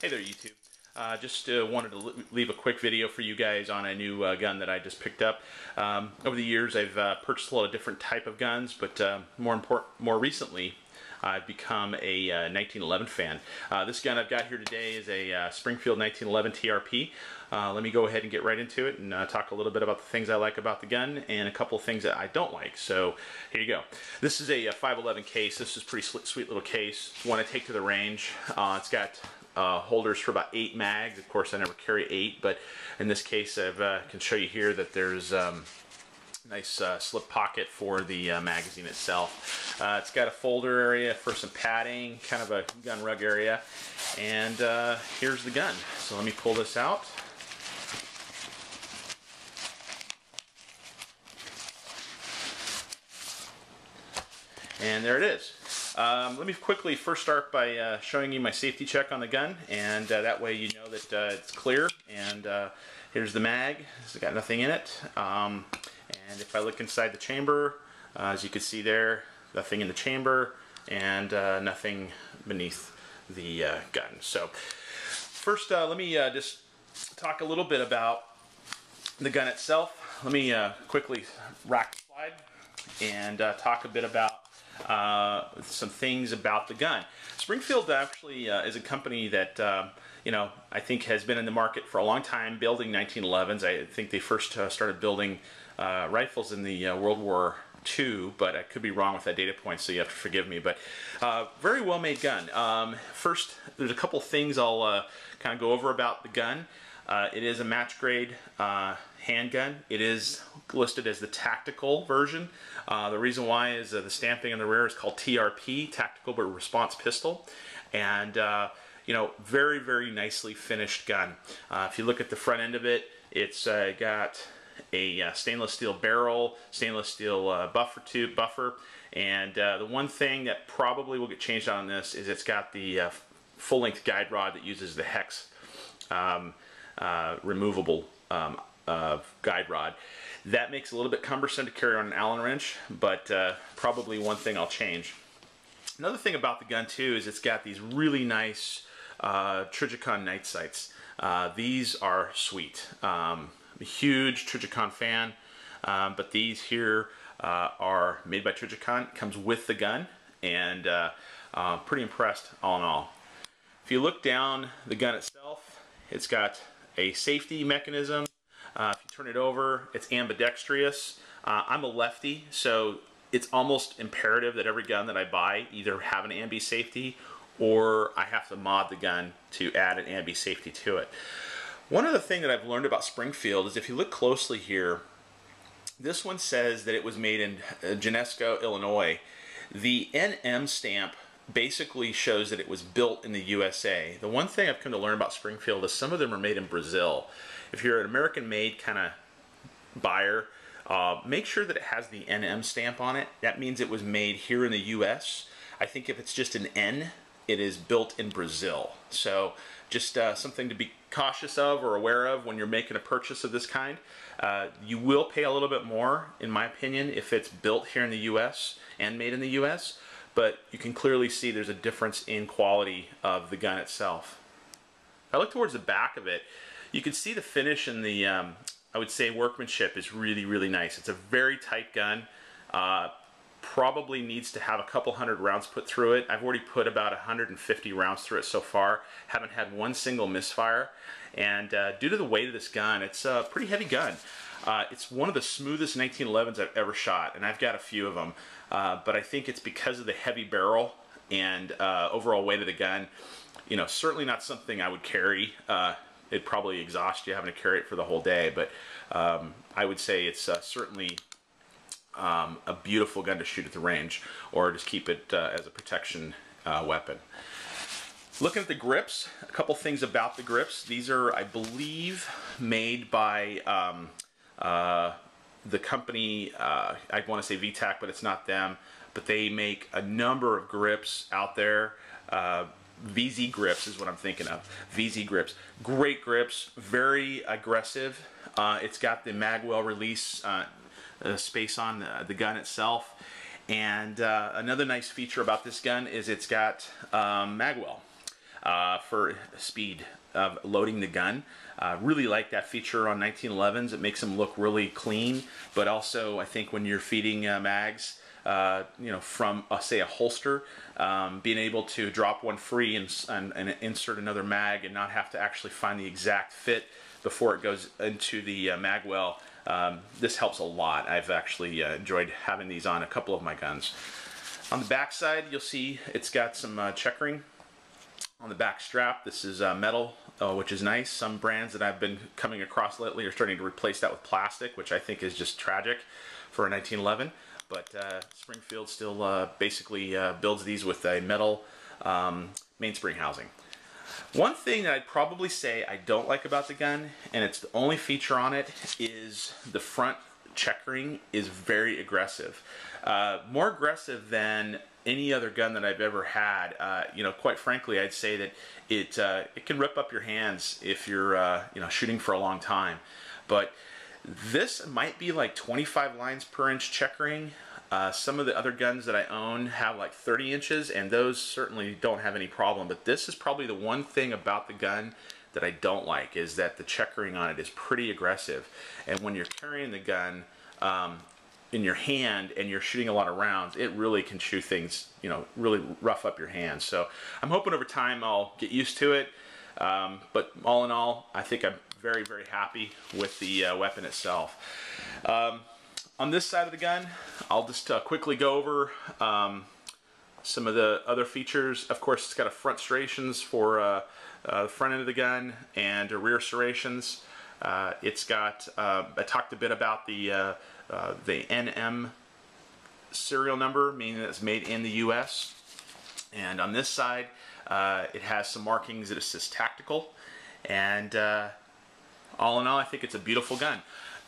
Hey there, YouTube. Just wanted to leave a quick video for you guys on a new gun that I just picked up. Over the years, I've purchased a lot of different type of guns, but more recently, I've become a 1911 fan. This gun I've got here today is a Springfield 1911 TRP. Let me go ahead and get right into it and talk a little bit about the things I like about the gun and a couple of things that I don't like. So here you go. This is a 511 case. This is a pretty sweet little case. One I take to the range. It's got holders for about 8 mags. Of course, I never carry 8, but in this case, I can show you here that there's nice slip pocket for the magazine itself. It's got a folder area for some padding, kind of a gun rug area, and here's the gun. So let me pull this out. And there it is. Let me quickly first start by showing you my safety check on the gun, and that way you know that it's clear. And here's the mag. It's got nothing in it. And if I look inside the chamber, as you can see there, nothing in the chamber and nothing beneath the gun. So first, let me just talk a little bit about the gun itself. Let me quickly rack the slide and talk a bit about some things about the gun. Springfield actually is a company that you know, I think has been in the market for a long time, building 1911s. I think they first started building rifles in the World War II, but I could be wrong with that data point, so you have to forgive me. But very well made gun. First, there's a couple things I'll kind of go over about the gun. It is a match grade handgun. It is listed as the tactical version. The reason why is the stamping on the rear is called TRP, Tactical but Response Pistol, and you know, very, very nicely finished gun. If you look at the front end of it, it's got a stainless steel barrel, stainless steel buffer, and the one thing that probably will get changed on this is it's got the full-length guide rod that uses the hex removable guide rod. That makes it a little bit cumbersome to carry on an Allen wrench, but probably one thing I'll change. Another thing about the gun too is it's got these really nice Trijicon night sights. These are sweet. I'm a huge Trijicon fan, but these here are made by Trijicon. Comes with the gun, and pretty impressed all in all. If you look down the gun itself, it's got a safety mechanism. If you turn it over, it's ambidextrous. I'm a lefty, so it's almost imperative that every gun that I buy either have an ambi safety or I have to mod the gun to add an ambi safety to it. One other thing that I've learned about Springfield is if you look closely here, this one says that it was made in Genesco, Illinois. The NM stamp basically shows that it was built in the USA. The one thing I've come to learn about Springfield is some of them are made in Brazil. If you're an American-made kind of buyer, make sure that it has the NM stamp on it. That means it was made here in the US. I think if it's just an N, it is built in Brazil. So just something to be cautious of or aware of when you're making a purchase of this kind. You will pay a little bit more, in my opinion, if it's built here in the US and made in the US, but you can clearly see there's a difference in quality of the gun itself. If I look towards the back of it, you can see the finish and the, I would say, workmanship is really, really nice. It's a very tight gun. Probably needs to have a couple hundred rounds put through it. I've already put about 150 rounds through it so far. Haven't had one single misfire. And due to the weight of this gun, it's a pretty heavy gun. It's one of the smoothest 1911s I've ever shot, and I've got a few of them. But I think it's because of the heavy barrel and overall weight of the gun. You know, certainly not something I would carry. It'd probably exhaust you having to carry it for the whole day, but I would say it's certainly a beautiful gun to shoot at the range, or just keep it as a protection weapon. Looking at the grips, a couple things about the grips. These are, I believe, made by the company, I want to say VTAC, but it's not them, but they make a number of grips out there. VZ grips is what I'm thinking of. VZ grips. Great grips, very aggressive. It's got the magwell release space on the gun itself. And another nice feature about this gun is it's got magwell. for speed of loading the gun. Really like that feature on 1911s. It makes them look really clean, but also I think when you're feeding mags, you know, from say a holster, being able to drop one free and insert another mag and not have to actually find the exact fit before it goes into the mag well, this helps a lot. I've actually enjoyed having these on a couple of my guns. On the back side, you'll see it's got some checkering on the back strap. This is metal, which is nice. Some brands that I've been coming across lately are starting to replace that with plastic, which I think is just tragic for a 1911. But Springfield still basically builds these with a metal mainspring housing. One thing that I'd probably say I don't like about the gun, and it's the only feature on it, is the front checkering is very aggressive. More aggressive than any other gun that I've ever had. You know, quite frankly, I'd say that it can rip up your hands if you're you know, shooting for a long time. But this might be like 25 lines per inch checkering. Some of the other guns that I own have like 30 inches, and those certainly don't have any problem. But this is probably the one thing about the gun that I don't like, is that the checkering on it is pretty aggressive. And when you're carrying the gun in your hand and you're shooting a lot of rounds, it really can chew things, you know, really rough up your hands. So I'm hoping over time I'll get used to it. But all in all, I think I'm very, very happy with the weapon itself. On this side of the gun, I'll just quickly go over some of the other features. Of course, it's got a front serrations for the front end of the gun and rear serrations. It's got, I talked a bit about the NM serial number, meaning that it's made in the US. And on this side, it has some markings that it says tactical. And all in all, I think it's a beautiful gun.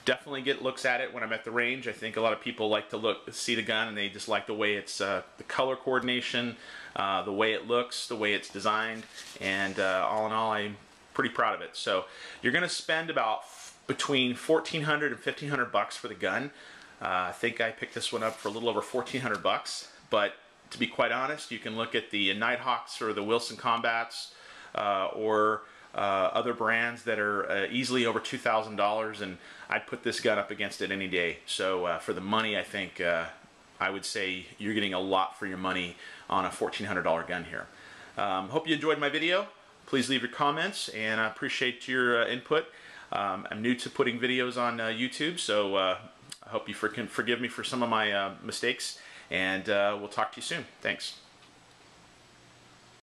Definitely get looks at it when I'm at the range. I think a lot of people like to see the gun, and they just like the way it's the color coordination, the way it looks, the way it's designed, and all in all, I'm pretty proud of it. So you're going to spend about between $1,400 and $1,500 for the gun. I think I picked this one up for a little over $1,400, but to be quite honest, you can look at the Nighthawks or the Wilson Combats or other brands that are easily over $2,000, and I'd put this gun up against it any day. So for the money, I think I would say you're getting a lot for your money on a $1,400 gun here. Hope you enjoyed my video. Please leave your comments, and I appreciate your input. I'm new to putting videos on YouTube, so I hope you can forgive me for some of my mistakes, and we'll talk to you soon. Thanks.